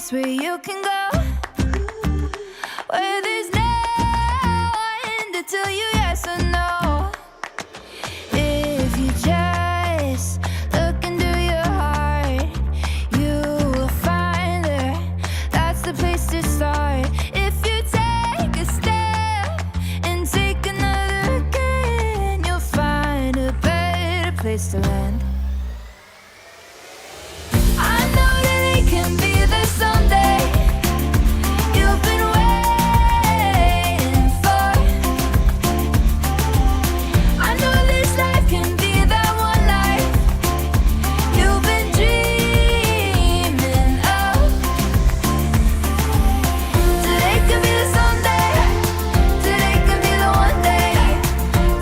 place where you can go, where there's no one to tell you yes or no. If you just look into your heart, you will find there. That's the place to start. If you take a step and take another again, you'll find a better place to land. I know that it can be there someday. You've been waiting for. I know this life can be that one life you've been dreaming of. Today could be the someday. Today could be the one day.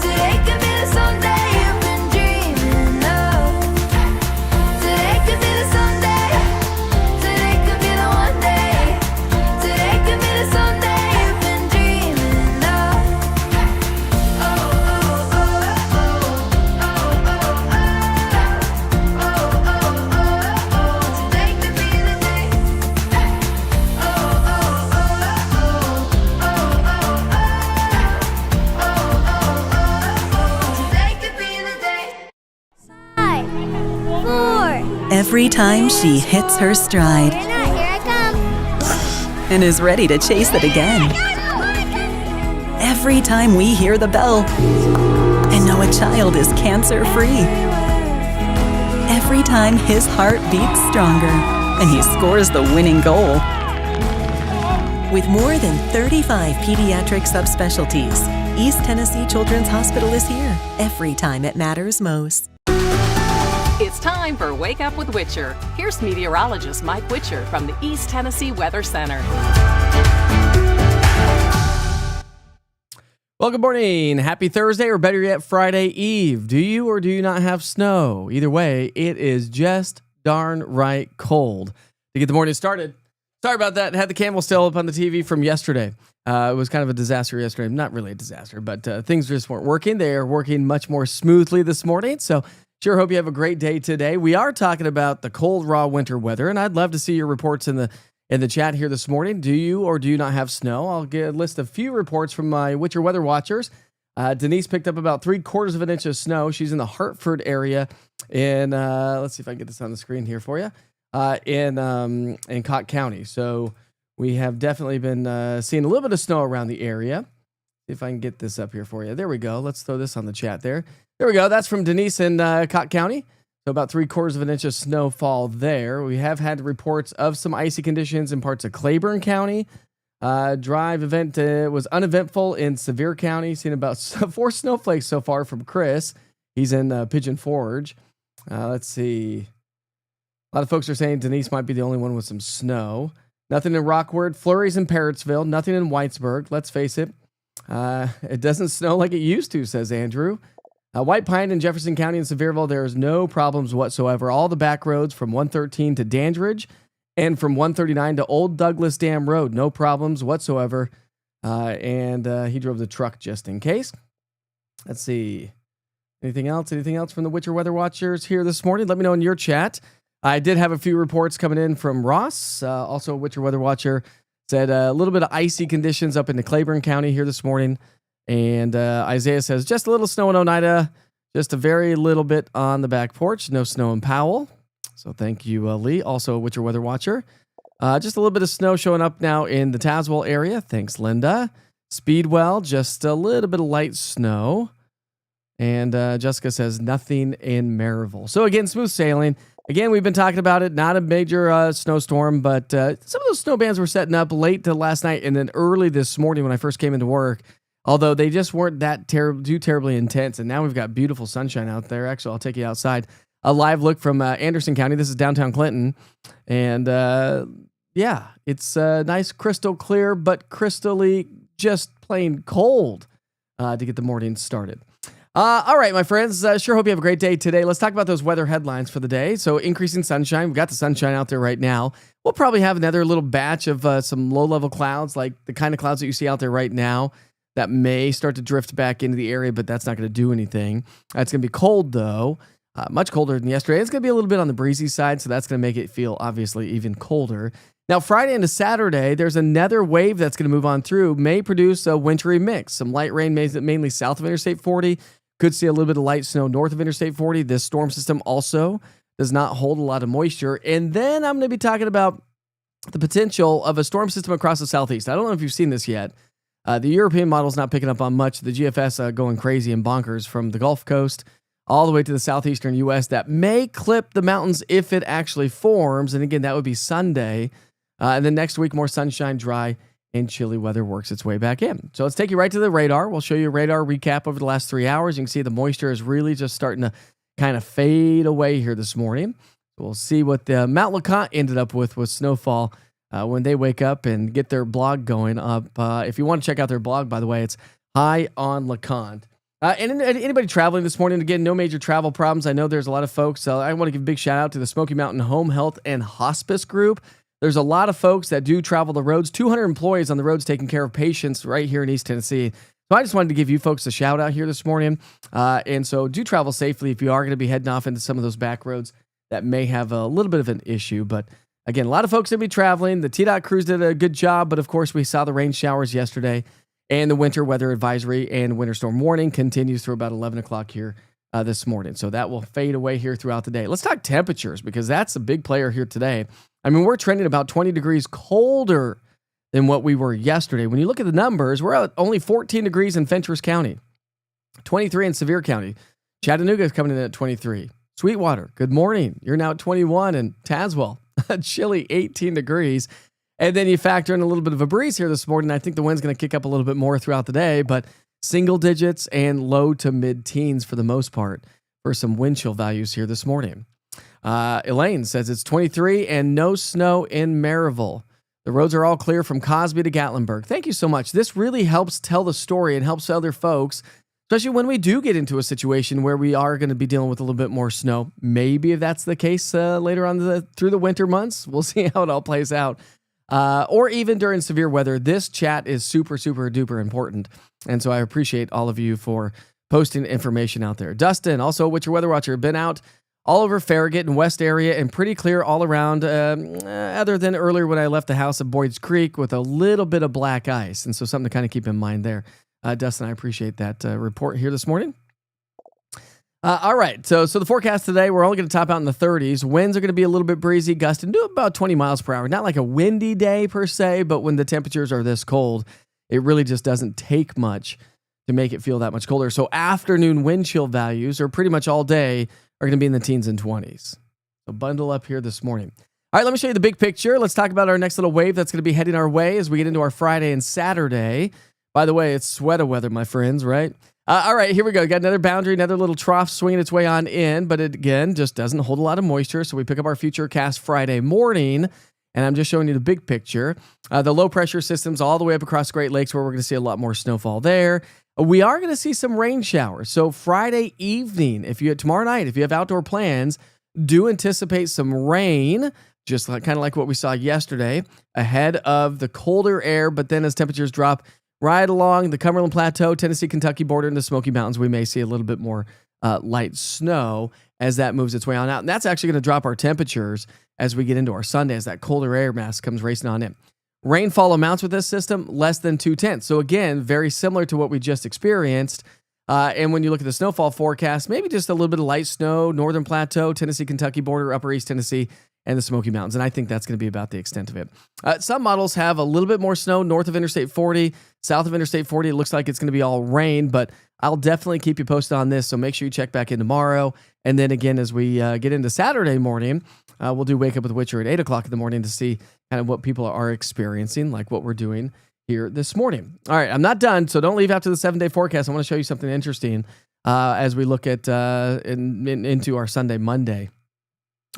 Today could be the someday you've been dreaming of. Today could be the someday. Today could be the one day. Today could be the someday you've been dreaming of. Oh, oh, oh, oh, oh, oh, oh, oh. Today could be the day. Oh, oh, oh, oh, today could be the day. 5, 4. Every time she hits her stride Here I come. and is ready to chase it again. Every time we hear the bell and know a child is cancer-free. Every time his heart beats stronger and he scores the winning goal. With more than 35 pediatric subspecialties, East Tennessee Children's Hospital is here every time it matters most. It's time for Wake Up with Witcher. Here's meteorologist Mike Witcher from the East Tennessee Weather Center. Well, good morning. Happy Thursday, or better yet, Friday Eve. Do you or do you not have snow? Either way, it is just darn right cold to get the morning started. Sorry about that. Had the camel still up on the TV from yesterday. It was kind of a disaster yesterday. Not really a disaster, but things just weren't working. They are working much more smoothly this morning. So sure hope you have a great day today. We are talking about the cold, raw winter weather, and I'd love to see your reports in the chat here this morning. Do you or do you not have snow? I'll list a few reports from my Witcher weather watchers. Denise picked up about 3/4 of an inch of snow. She's in the Hartford area in, let's see if I can get this on the screen here for you, in Cott County. So we have definitely been seeing a little bit of snow around the area. See if I can get this up here for you. There we go. Let's throw this on the chat there. There we go. That's from Denise in Cott County. So about 3/4 of an inch of snowfall there. We have had reports of some icy conditions in parts of Claiborne County. Drive event was uneventful in Sevier County. Seen about 4 snowflakes so far from Chris. He's in Pigeon Forge. Let's see. A lot of folks are saying Denise might be the only one with some snow. Nothing in Rockwood. Flurries in Parrotsville. Nothing in Whitesburg. Let's face it. It doesn't snow like it used to, says Andrew. White Pine in Jefferson County and Sevierville, there is no problems whatsoever. All the back roads from 113 to Dandridge and from 139 to Old Douglas Dam Road, no problems whatsoever. And he drove the truck just in case. Let's see. Anything else? Anything else from the Witcher Weather Watchers here this morning? Let me know in your chat. I did have a few reports coming in from Ross, also a Witcher Weather Watcher. Said a little bit of icy conditions up into Claiborne County here this morning. And Isaiah says, just a little snow in Oneida, just a very little bit on the back porch. No snow in Powell. So thank you, Lee. Also a Witcher Weather Watcher. Just a little bit of snow showing up now in the Tazewell area. Thanks, Linda. Speedwell, just a little bit of light snow. And Jessica says, nothing in Maryville. So again, smooth sailing. Again, we've been talking about it. Not a major snowstorm, but some of those snow bands were setting up late to last night and then early this morning when I first came into work. Although they just weren't that too terribly intense. And now we've got beautiful sunshine out there. Actually, I'll take you outside. A live look from Anderson County. This is downtown Clinton. And yeah, it's nice, crystal clear, but crystally just plain cold to get the morning started. All right, my friends, sure hope you have a great day today. Let's talk about those weather headlines for the day. So increasing sunshine. We've got the sunshine out there right now. We'll probably have another little batch of some low-level clouds, like the kind of clouds that you see out there right now. That may start to drift back into the area, but that's not going to do anything. It's going to be cold, though. Much colder than yesterday. It's going to be a little bit on the breezy side, so that's going to make it feel, obviously, even colder. Now, Friday into Saturday, there's another wave that's going to move on through, may produce a wintry mix. Some light rain mainly south of Interstate 40. Could see a little bit of light snow north of Interstate 40. This storm system also does not hold a lot of moisture. And then I'm going to be talking about the potential of a storm system across the southeast. I don't know if you've seen this yet. The European model's not picking up on much. The GFS going crazy and bonkers from the Gulf Coast all the way to the southeastern U.S. That may clip the mountains if it actually forms. And again, that would be Sunday. And then next week, more sunshine, dry, and chilly weather works its way back in. So let's take you right to the radar. We'll show you a radar recap over the last 3 hours. You can see the moisture is really just starting to kind of fade away here this morning. We'll see what the Mount LeConte ended up with snowfall when they wake up and get their blog going up. If you want to check out their blog, by the way, it's High on LeConte. And anybody traveling this morning, again, no major travel problems. I know there's a lot of folks. I want to give a big shout out to the Smoky Mountain Home Health and Hospice Group. There's a lot of folks that do travel the roads, 200 employees on the roads taking care of patients right here in East Tennessee. So I just wanted to give you folks a shout out here this morning. And so do travel safely if you are going to be heading off into some of those back roads that may have a little bit of an issue. But again, a lot of folks going to be traveling. The TDOT crews did a good job, but of course we saw the rain showers yesterday, and the winter weather advisory and winter storm warning continues through about 11 o'clock here this morning. So that will fade away here throughout the day. Let's talk temperatures, because that's a big player here today. I mean, we're trending about 20 degrees colder than what we were yesterday. When you look at the numbers, we're at only 14 degrees in Fentress County, 23 in Sevier County. Chattanooga is coming in at 23. Sweetwater, good morning. You're now at 21, and Tazewell, a chilly 18 degrees. And then you factor in a little bit of a breeze here this morning. I think the wind's going to kick up a little bit more throughout the day, but single digits and low to mid-teens for the most part for some wind chill values here this morning. Elaine says it's 23 and no snow in Maryville. The roads are all clear from Cosby to Gatlinburg. Thank you so much. This really helps tell the story and helps other folks, especially when we do get into a situation where we are going to be dealing with a little bit more snow. Maybe if that's the case later on through the winter months, we'll see how it all plays out. Or even during severe weather, this chat is super, super duper important. And so I appreciate all of you for posting information out there. Dustin, also Witcher Weather Watcher, been out all over Farragut and West area and pretty clear all around, other than earlier when I left the house at Boyd's Creek with a little bit of black ice. And so something to kind of keep in mind there. Dustin, I appreciate that report here this morning. All right, so the forecast today, we're only going to top out in the 30s. Winds are going to be a little bit breezy, gusting to about 20 miles per hour. Not like a windy day per se, but when the temperatures are this cold, it really just doesn't take much to make it feel that much colder. So afternoon wind chill values, or pretty much all day, are going to be in the teens and 20s. So bundle up here this morning. All right, let me show you the big picture. Let's talk about our next little wave that's going to be heading our way as we get into our Friday and Saturday. By the way, it's sweater weather, my friends, right? All right, here we go. Got another boundary, another little trough swinging its way on in, but it, again, just doesn't hold a lot of moisture. So we pick up our Futurecast Friday morning, and I'm just showing you the big picture. The low pressure systems all the way up across Great Lakes, where we're going to see a lot more snowfall there. We are going to see some rain showers. So Friday evening, tomorrow night, if you have outdoor plans, do anticipate some rain, just kind of like what we saw yesterday, ahead of the colder air. But then as temperatures drop right along the Cumberland Plateau, Tennessee, Kentucky border, and the Smoky Mountains, we may see a little bit more light snow as that moves its way on out. And that's actually going to drop our temperatures as we get into our Sunday, as that colder air mass comes racing on in. Rainfall amounts with this system, less than 0.2. So again, very similar to what we just experienced. And when you look at the snowfall forecast, maybe just a little bit of light snow, Northern Plateau, Tennessee, Kentucky border, Upper East Tennessee, and the Smoky Mountains. And I think that's going to be about the extent of it. Some models have a little bit more snow north of Interstate 40, south of Interstate 40. It looks like it's going to be all rain, but I'll definitely keep you posted on this. So make sure you check back in tomorrow. And then again, as we get into Saturday morning, we'll do Wake Up with Witcher at 8 o'clock in the morning to see kind of what people are experiencing, like what we're doing here this morning. All right, I'm not done, so don't leave after the 7-day forecast. I want to show you something interesting as we look at into our Sunday, Monday.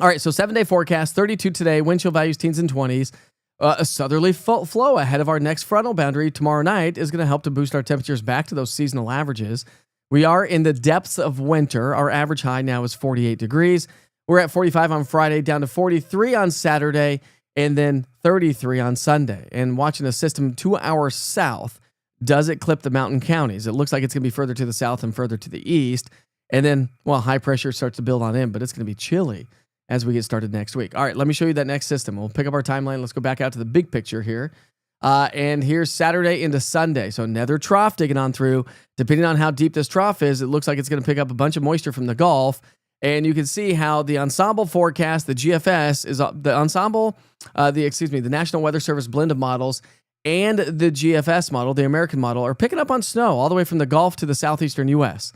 All right, so 7-day forecast, 32 today, wind chill values teens and 20s. A southerly flow ahead of our next frontal boundary tomorrow night is going to help to boost our temperatures back to those seasonal averages. We are in the depths of winter. Our average high now is 48 degrees. We're at 45 on Friday, down to 43 on Saturday, and then 33 on Sunday. And watching the system 2 hours south, does it clip the mountain counties? It looks like it's going to be further to the south and further to the east. And then, well, high pressure starts to build on in, but it's going to be chilly as we get started next week. All right, let me show you that next system. We'll pick up our timeline. Let's go back out to the big picture here. And here's Saturday into Sunday. So another trough digging on through. Depending on how deep this trough is, it looks like it's going to pick up a bunch of moisture from the Gulf. And you can see how the ensemble forecast, the GFS, is the ensemble, the National Weather Service blend of models and the GFS model, the American model, are picking up on snow all the way from the Gulf to the southeastern U.S.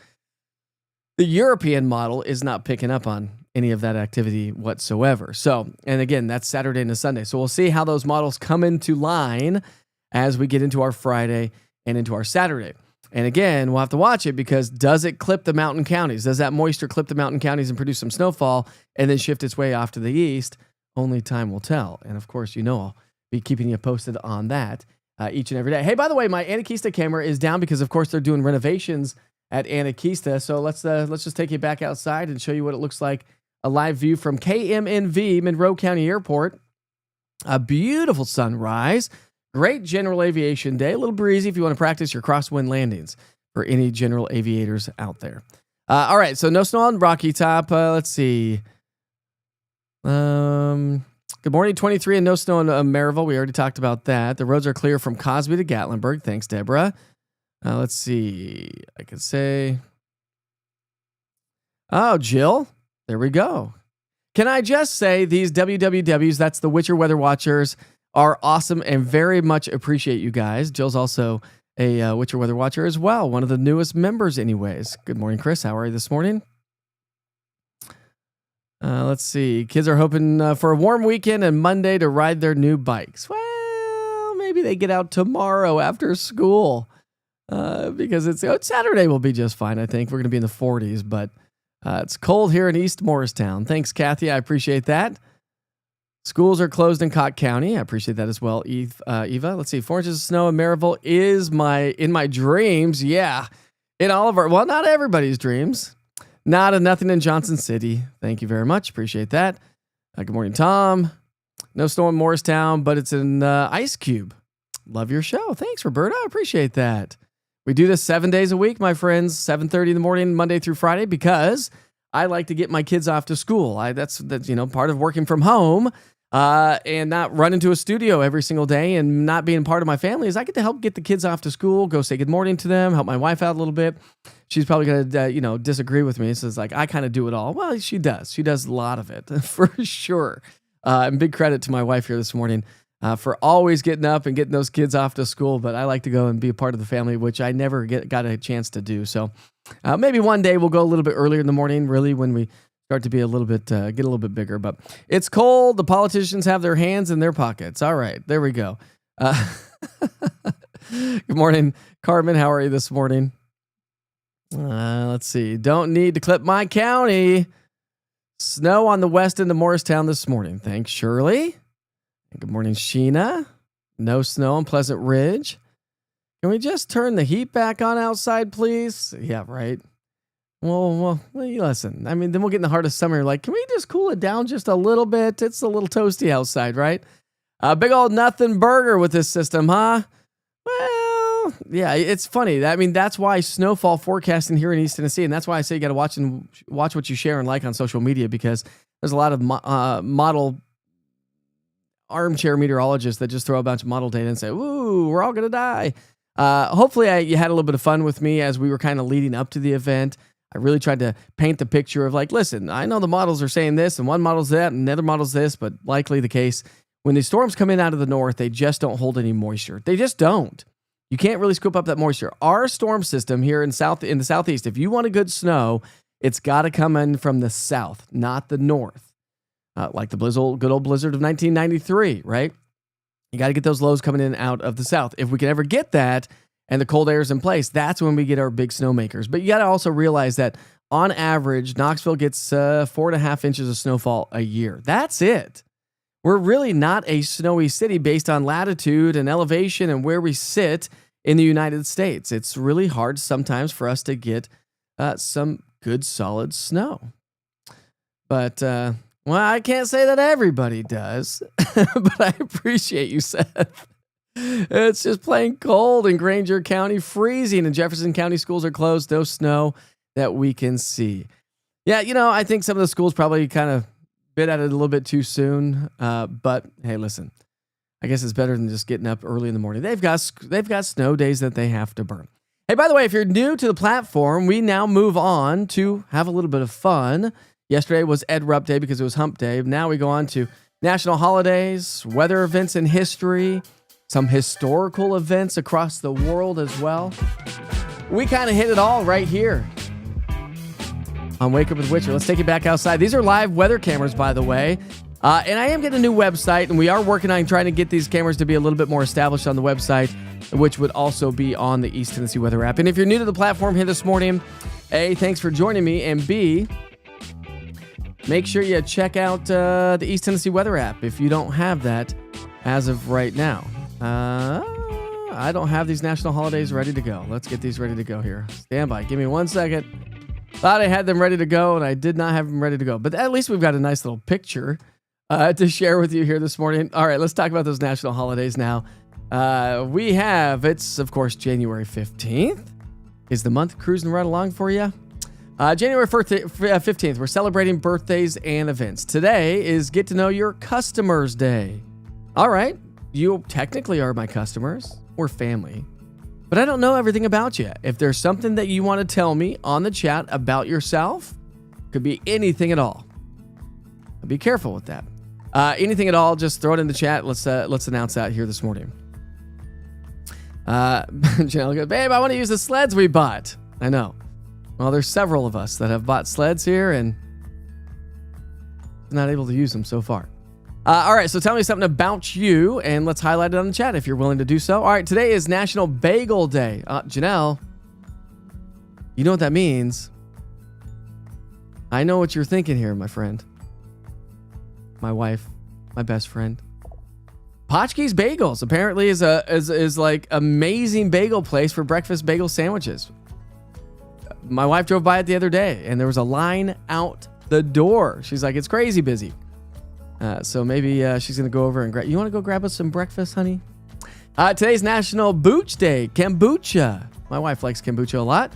The European model is not picking up on any of that activity whatsoever. So, and again, that's Saturday into Sunday. So we'll see how those models come into line as we get into our Friday and into our Saturday. And again, we'll have to watch it because does it clip the mountain counties? Does that moisture clip the mountain counties and produce some snowfall and then shift its way off to the east? Only time will tell. And of course, I'll be keeping you posted on that each and every day. Hey, by the way, my Anakeesta camera is down because, of course, they're doing renovations at Anakeesta. So let's just take you back outside and show you what it looks like. A live view from KMNV, Monroe County Airport. A beautiful sunrise. Great general aviation day. A little breezy if you want to practice your crosswind landings for any general aviators out there. All right, so no snow on Rocky Top. Let's see. Good morning, 23, and no snow in Maryville. We already talked about that. The roads are clear from Cosby to Gatlinburg. Thanks, Deborah. Let's see. I could say. Oh, Jill. There we go. Can I just say these WWWs, that's the Witcher Weather Watchers, are awesome and very much appreciate you guys. Jill's also a Witcher Weather Watcher as well, one of the newest members anyways. Good morning, Chris. How are you this morning? Let's see. Kids are hoping for a warm weekend and Monday to ride their new bikes. Well, maybe they get out tomorrow after school because it's Saturday will be just fine, I think. We're going to be in the 40s, but it's cold here in East Morristown. Thanks, Kathy. I appreciate that. Schools are closed in Cott County. I appreciate that as well, Eva. Let's see. 4 inches of snow in Maryville is in my dreams. Yeah. In all of our, well, not everybody's dreams. Nothing in Johnson City. Thank you very much. Appreciate that. Good morning, Tom. No snow in Morristown, but it's in Ice Cube. Love your show. Thanks, Roberta. I appreciate that. We do this 7 days a week, my friends, 7:30 in the morning, Monday through Friday, because I like to get my kids off to school. That's part of working from home and not run into a studio every single day and not being part of my family is I get to help get the kids off to school, go say good morning to them, help my wife out a little bit. She's probably going to, disagree with me. So it's like, I kind of do it all. Well, she does. She does a lot of it for sure. And big credit to my wife here this morning for always getting up and getting those kids off to school. But I like to go and be a part of the family, which I never got a chance to do. So maybe one day we'll go a little bit earlier in the morning, really, when we start to be get a little bit bigger. But it's cold. The politicians have their hands in their pockets. All right, there we go. Good morning, Carmen. How are you this morning? Let's see. Don't need to clip my county. Snow on the west end of Morristown this morning. Thanks, Shirley. Good morning, Sheena. No snow on Pleasant Ridge. Can we just turn the heat back on outside, please? Yeah, right. Well, listen. I mean, then we'll get in the heart of summer. Like, can we just cool it down just a little bit? It's a little toasty outside, right? Big old nothing burger with this system, huh? Well, yeah, it's funny. I mean, that's why snowfall forecasting here in East Tennessee, and that's why I say you got to watch what you share and like on social media, because there's a lot of model armchair meteorologists that just throw a bunch of model data and say, "Ooh, we're all gonna die." Hopefully, you had a little bit of fun with me as we were kind of leading up to the event. I really tried to paint the picture of like, listen, I know the models are saying this, and one model's that, and another model's this, but likely the case when these storms come in out of the north, they just don't hold any moisture. They just don't. You can't really scoop up that moisture. Our storm system here in the southeast, if you want a good snow, it's got to come in from the south, not the north. Like the good old blizzard of 1993, right? You got to get those lows coming in out of the south. If we can ever get that and the cold air is in place, that's when we get our big snowmakers. But you got to also realize that on average, Knoxville gets 4.5 inches of snowfall a year. That's it. We're really not a snowy city based on latitude and elevation and where we sit in the United States. It's really hard sometimes for us to get some good solid snow. But, well, I can't say that everybody does, but I appreciate you, Seth. It's just plain cold in Granger County, freezing, and Jefferson County schools are closed. No snow that we can see. Yeah, I think some of the schools probably kind of bit at it a little bit too soon. But hey, listen, I guess it's better than just getting up early in the morning. They've got snow days that they have to burn. Hey, by the way, if you're new to the platform, we now move on to have a little bit of fun. Yesterday was Ed Rupp Day because it was Hump Day. Now we go on to national holidays, weather events in history, some historical events across the world as well. We kind of hit it all right here on Wake Up with Witcher. Let's take it back outside. These are live weather cameras, by the way. And I am getting a new website, and we are working on trying to get these cameras to be a little bit more established on the website, which would also be on the East Tennessee Weather app. And if you're new to the platform here this morning, A, thanks for joining me, and B, make sure you check out the East Tennessee Weather app if you don't have that as of right now. I don't have these national holidays ready to go. Let's get these ready to go here. Stand by. Give me 1 second. Thought I had them ready to go, and I did not have them ready to go. But at least we've got a nice little picture to share with you here this morning. All right, let's talk about those national holidays now. It's, of course, January 15th. Is the month cruising right along for you? January 15th, we're celebrating birthdays and events. Today is Get to Know Your Customers Day. All right, you technically are my customers. We're family. But I don't know everything about you. If there's something that you want to tell me on the chat about yourself, could be anything at all. Be careful with that. Anything at all, just throw it in the chat. Let's announce that here this morning. Janelle goes, babe, I want to use the sleds we bought. I know. Well, there's several of us that have bought sleds here and not able to use them so far. All right, so tell me something about you, and let's highlight it on the chat if you're willing to do so. All right, today is National Bagel Day. Janelle, you know what that means. I know what you're thinking here, my friend. My wife, my best friend. Potchke's Bagels apparently is like amazing bagel place for breakfast bagel sandwiches. My wife drove by it the other day, and there was a line out the door. She's like, it's crazy busy. So maybe she's going to go over and grab... You want to go grab us some breakfast, honey? Today's National Booch Day. Kombucha. My wife likes kombucha a lot.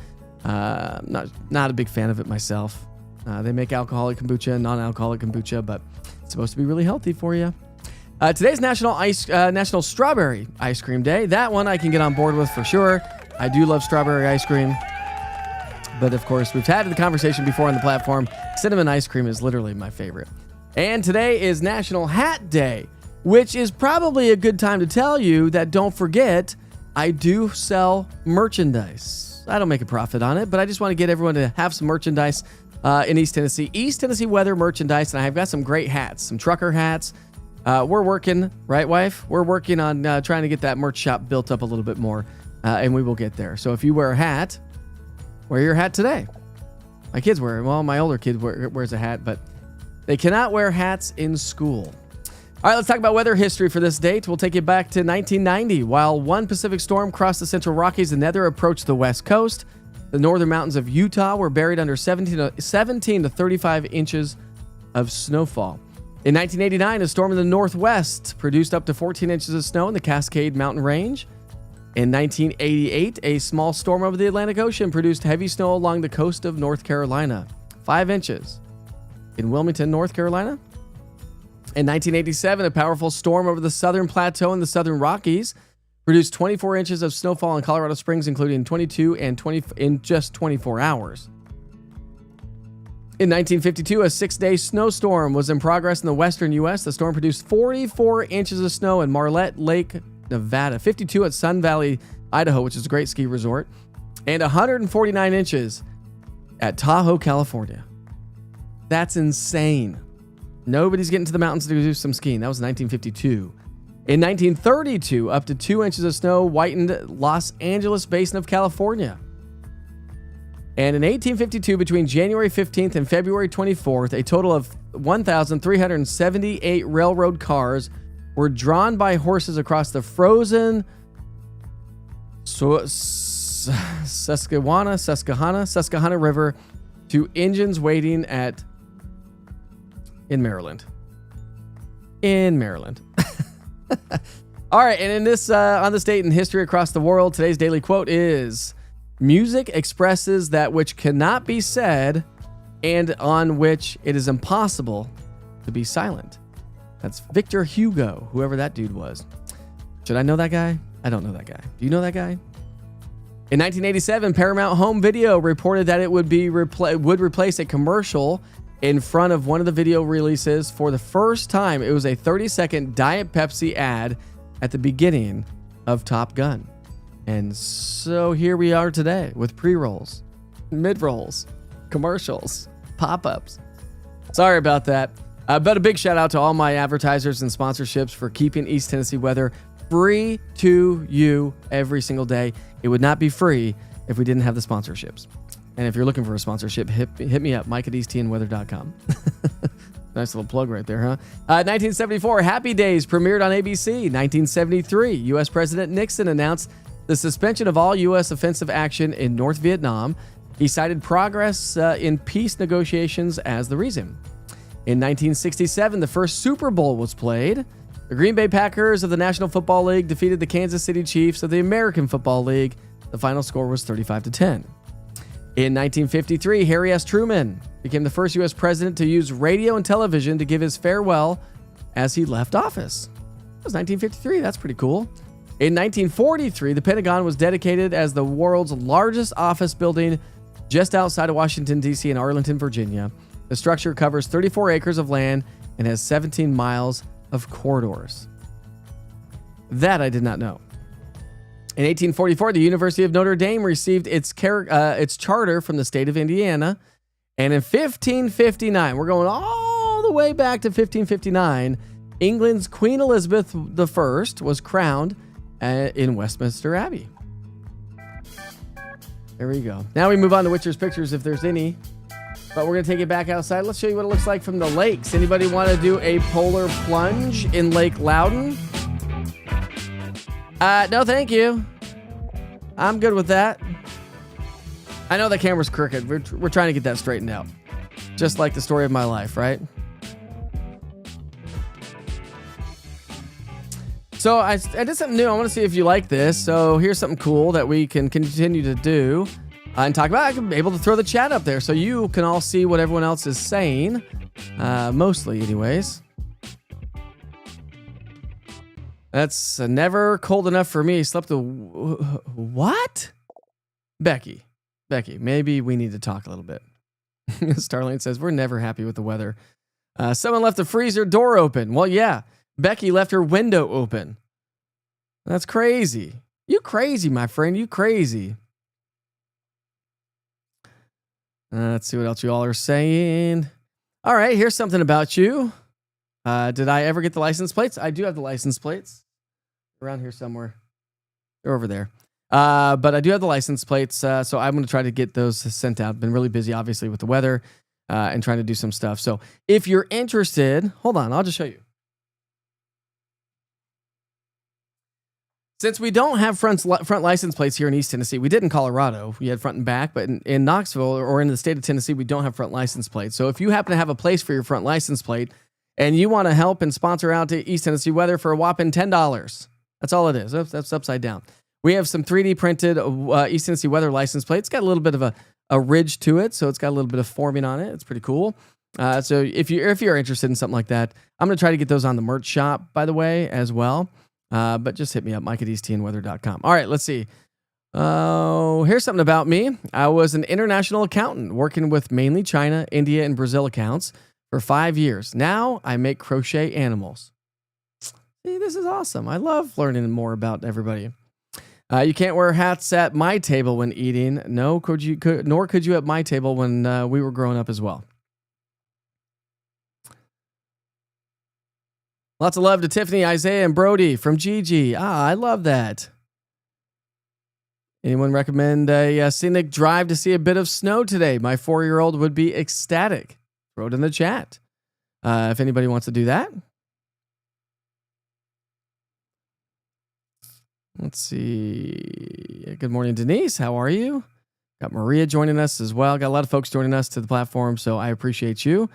Not a big fan of it myself. They make alcoholic kombucha and non-alcoholic kombucha, but it's supposed to be really healthy for you. Today's National Strawberry Ice Cream Day. That one I can get on board with for sure. I do love strawberry ice cream. But of course, we've had the conversation before on the platform. Cinnamon ice cream is literally my favorite. And today is National Hat Day, which is probably a good time to tell you that don't forget, I do sell merchandise. I don't make a profit on it, but I just want to get everyone to have some merchandise in East Tennessee. East Tennessee weather merchandise, and I've got some great hats, some trucker hats. We're working, right, wife? We're working on trying to get that merch shop built up a little bit more, and we will get there. So if you wear a hat, wear your hat today. My kids wear it. Well, my older kid wears a hat, but they cannot wear hats in school. All right, let's talk about weather history for this date. We'll take you back to 1990. While one Pacific storm crossed the central Rockies, another approached the west coast. The northern mountains of Utah were buried under 17 to 35 inches of snowfall. In 1989, a storm in the northwest produced up to 14 inches of snow in the Cascade Mountain Range. In 1988, a small storm over the Atlantic Ocean produced heavy snow along the coast of North Carolina, 5 inches. In Wilmington, North Carolina. In 1987, a powerful storm over the southern plateau and the southern Rockies produced 24 inches of snowfall in Colorado Springs, including 22 and 20 in just 24 hours. In 1952, a 6-day snowstorm was in progress in the western U.S. The storm produced 44 inches of snow in Marlette Lake, Nevada, 52 at Sun Valley, Idaho, which is a great ski resort, and 149 inches at Tahoe, California. That's insane. Nobody's getting to the mountains to do some skiing. That was 1952. In 1932, up to 2 inches of snow whitened Los Angeles basin of California. And in 1852, between January 15th and February 24th, a total of 1,378 railroad cars were drawn by horses across the frozen Susquehanna River to engines waiting in Maryland. All right, and in this on this date in history across the world, today's daily quote is: "Music expresses that which cannot be said, and on which it is impossible to be silent. That's Victor Hugo, whoever that dude was. Should I know that guy? I don't know that guy. Do you know that guy? In 1987, Paramount Home Video reported that it would replace a commercial in front of one of the video releases for the first time. It was a 30-second Diet Pepsi ad at the beginning of Top Gun. And so here we are today with pre-rolls, mid-rolls, commercials, pop-ups. Sorry about that. But a big shout out to all my advertisers and sponsorships for keeping East Tennessee weather free to you every single day. It would not be free if we didn't have the sponsorships. And if you're looking for a sponsorship, hit me up, mike@easttnweather.com. Nice little plug right there, huh? 1974, Happy Days premiered on ABC. 1973, U.S. President Nixon announced the suspension of all U.S. offensive action in North Vietnam. He cited progress in peace negotiations as the reason. In 1967, the first Super Bowl was played. The Green Bay Packers of the National Football League defeated the Kansas City Chiefs of the American Football League. The final score was 35-10. In 1953, Harry S. Truman became the first U.S. president to use radio and television to give his farewell as he left office. That was 1953. That's pretty cool. In 1943, the Pentagon was dedicated as the world's largest office building just outside of Washington, D.C. in Arlington, Virginia. The structure covers 34 acres of land and has 17 miles of corridors. That I did not know. In 1844, the University of Notre Dame received its charter from the state of Indiana. And in 1559, we're going all the way back to 1559, England's Queen Elizabeth I was crowned in Westminster Abbey. There we go. Now we move on to Witcher's Pictures, if there's any. But we're going to take it back outside. Let's show you what it looks like from the lakes. Anybody want to do a polar plunge in Lake Loudon? No, thank you. I'm good with that. I know the camera's crooked. We're trying to get that straightened out. Just like the story of my life, right? So I did something new. I want to see if you like this. So here's something cool that we can continue to do and talk about. I'm able to throw the chat up there so you can all see what everyone else is saying. Mostly, anyways. That's never cold enough for me. Slept what? Becky, maybe we need to talk a little bit. Starlane says, we're never happy with the weather. Someone left the freezer door open. Well, yeah. Becky left her window open. That's crazy. You crazy, my friend. You crazy. Let's see what else you all are saying. All right, here's something about you. Did I ever get the license plates? I do have the license plates. Around here somewhere. They're over there. But I do have the license plates, so I'm going to try to get those sent out. Been really busy, obviously, with the weather and trying to do some stuff. So if you're interested, hold on, I'll just show you. Since we don't have front license plates here in East Tennessee, we did in Colorado. We had front and back, but in Knoxville or in the state of Tennessee, we don't have front license plates. So if you happen to have a place for your front license plate and you want to help and sponsor out to East Tennessee Weather for a whopping $10, that's all it is. That's upside down. We have some 3D printed East Tennessee Weather license plates. It's got a little bit of a ridge to it, so it's got a little bit of forming on it. It's pretty cool. So if you're interested in something like that, I'm going to try to get those on the merch shop, by the way, as well. But just hit me up, mike@easttnweather.com. All right, let's see. Oh, here's something about me. I was an international accountant working with mainly China, India, and Brazil accounts for 5 years. Now I make crochet animals. See, this is awesome. I love learning more about everybody. You can't wear hats at my table when eating. Nor could you at my table when we were growing up as well. Lots of love to Tiffany, Isaiah, and Brody from Gigi. I love that. Anyone recommend a scenic drive to see a bit of snow today? My 4-year-old would be ecstatic. Throw it in the chat if anybody wants to do that. Let's see. Good morning, Denise. How are you? Got Maria joining us as well. Got a lot of folks joining us to the platform, so I appreciate you.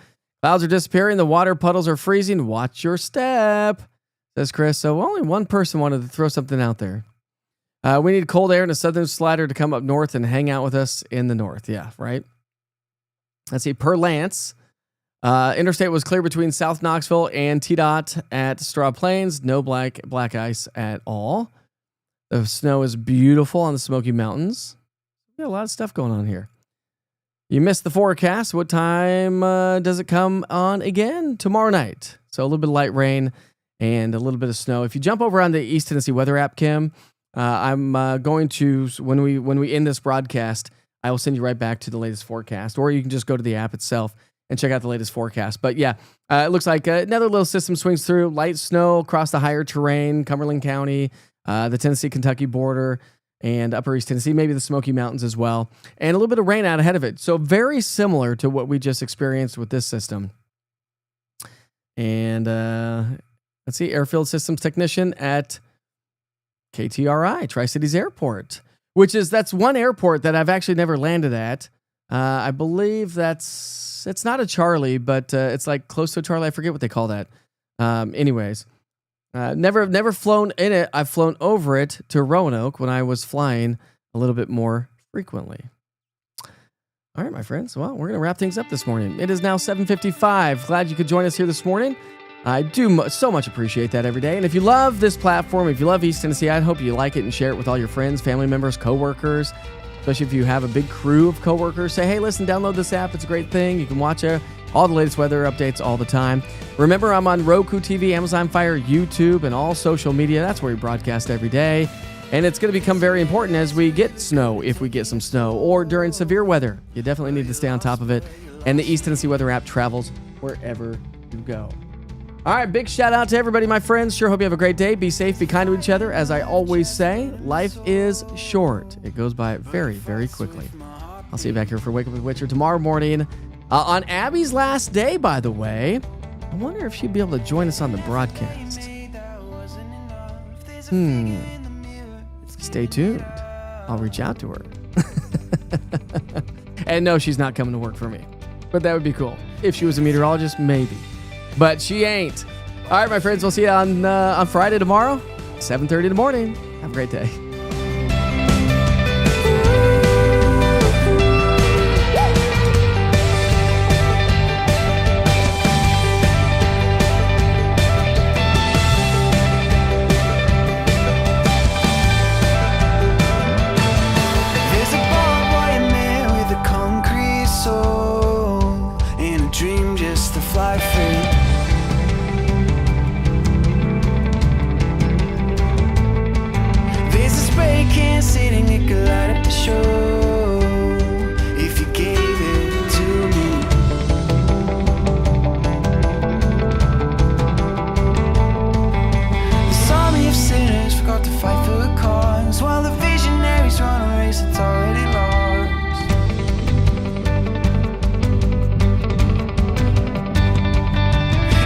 Clouds are disappearing. The water puddles are freezing. Watch your step, says Chris. So only one person wanted to throw something out there. We need cold air and a southern slider to come up north and hang out with us in the north. Yeah, right. Let's see. Per Lance, Interstate was clear between South Knoxville and TDOT at Straw Plains. No black ice at all. The snow is beautiful on the Smoky Mountains. We got a lot of stuff going on here. You missed the forecast. What time does it come on again? Tomorrow night. So a little bit of light rain and a little bit of snow. If you jump over on the East Tennessee weather app, Kim, I'm going to, when we end this broadcast, I will send you right back to the latest forecast, or you can just go to the app itself and check out the latest forecast. But yeah, it looks like another little system swings through. Light snow across the higher terrain, Cumberland County, the Tennessee-Kentucky border, and upper East Tennessee, maybe the Smoky Mountains as well. And a little bit of rain out ahead of it. So very similar to what we just experienced with this system. And let's see, Airfield Systems Technician at KTRI, Tri-Cities Airport, that's one airport that I've actually never landed at. I believe it's not a Charlie, but it's like close to a Charlie. I forget what they call that. Anyways, never flown in it. I've flown over it to Roanoke when I was flying a little bit more frequently. All right, my friends. Well, we're going to wrap things up this morning. It is now 7:55. Glad you could join us here this morning. I do so much appreciate that every day. And if you love this platform, if you love East Tennessee, I hope you like it and share it with all your friends, family members, coworkers. Especially if you have a big crew of coworkers, say, hey, listen, download this app. It's a great thing. You can watch all the latest weather updates all the time. Remember, I'm on Roku TV, Amazon Fire, YouTube, and all social media. That's where we broadcast every day. And it's going to become very important as we get snow, if we get some snow, or during severe weather. You definitely need to stay on top of it. And the East Tennessee Weather app travels wherever you go. All right, big shout out to everybody, my friends. Sure hope you have a great day. Be safe, be kind to each other. As I always say, life is short. It goes by very, very quickly. I'll see you back here for Wake Up with Witcher tomorrow morning. On Abby's last day, by the way, I wonder if she'd be able to join us on the broadcast. Stay tuned. I'll reach out to her. And no, she's not coming to work for me. But that would be cool. If she was a meteorologist, maybe. But she ain't. All right, my friends, we'll see you on Friday tomorrow, 7:30 in the morning. Have a great day. There's a barbed wire man with a concrete soul and a dream just to fly free. Spray can sitting, it could light up the show if you gave it to me. This army of sinners forgot to fight for a cause, while the visionaries run a race that's already lost.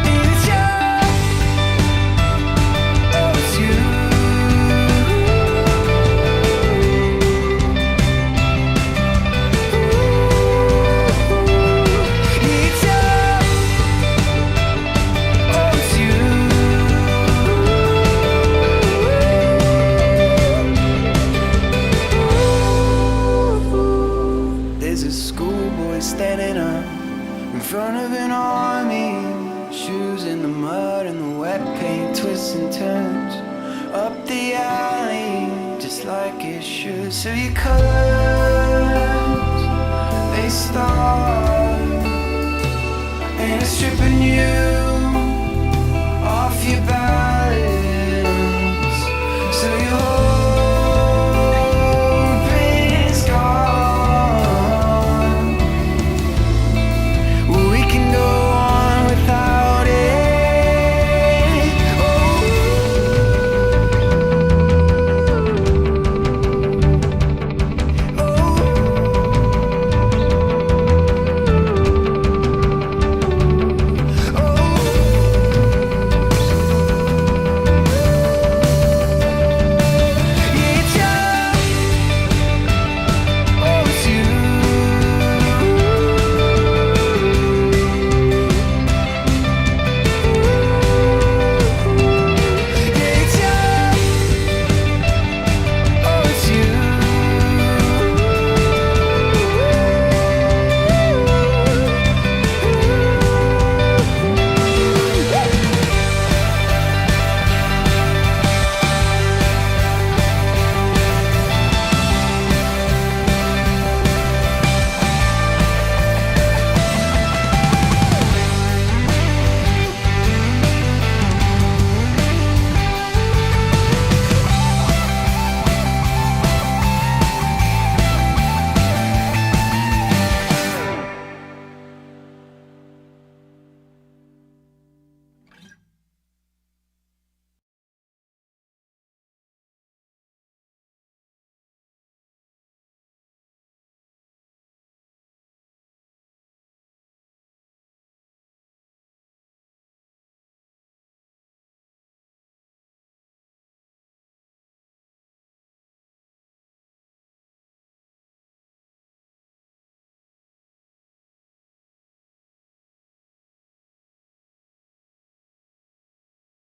And it's you, oh it's you. Standing up in front of an army, shoes in the mud and the wet paint, twists and turns up the alley, just like it should. So your colors, they start, and it's stripping you